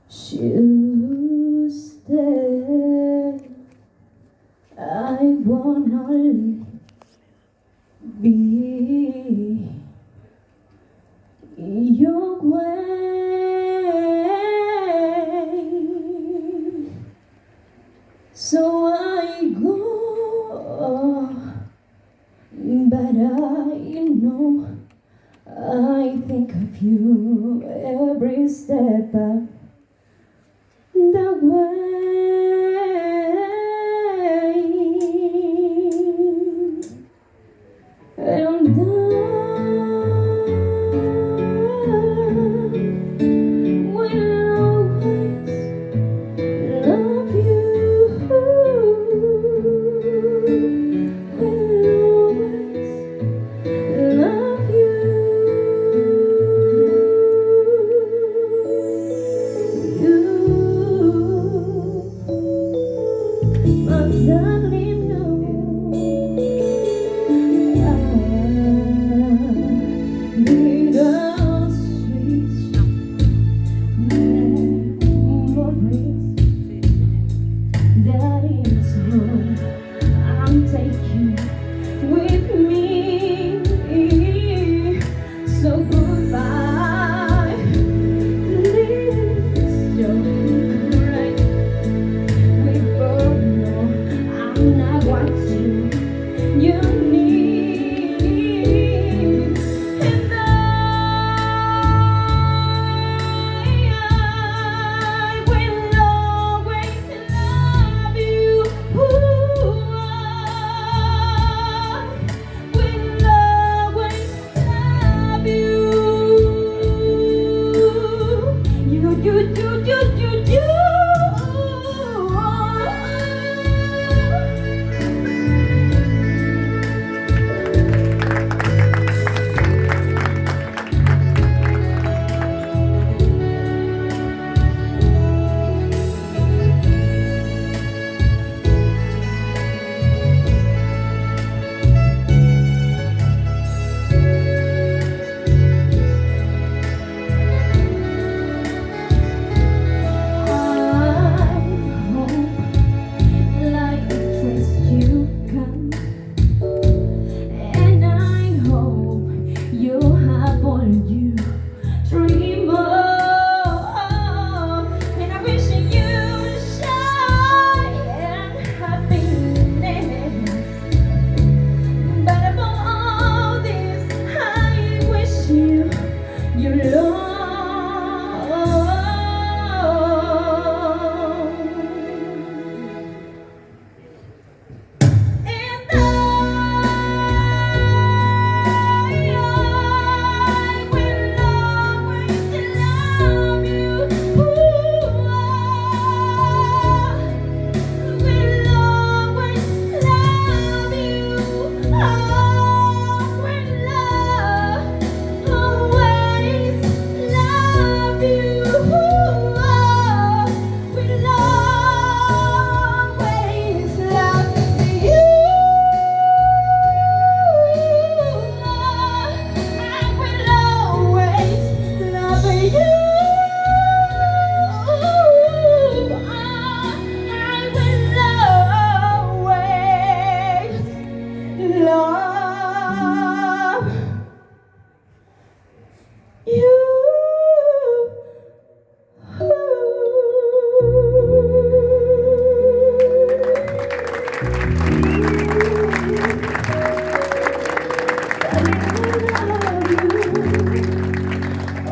choose stay. I want only be your way. So I go, but I know I think of you every step of the way. And I will always love you. Will always love you. My darling, bittersweet memories. That is home I'm taking with me. So goodbye, please don't cry. We both know I'm not what you need. And I will always love you. I will always love you. You. You love you.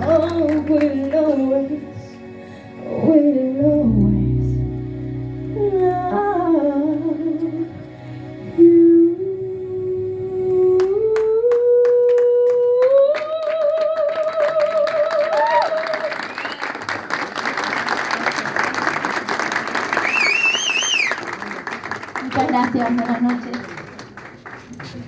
Oh, we'll always love you. Muchas gracias, buenas noches.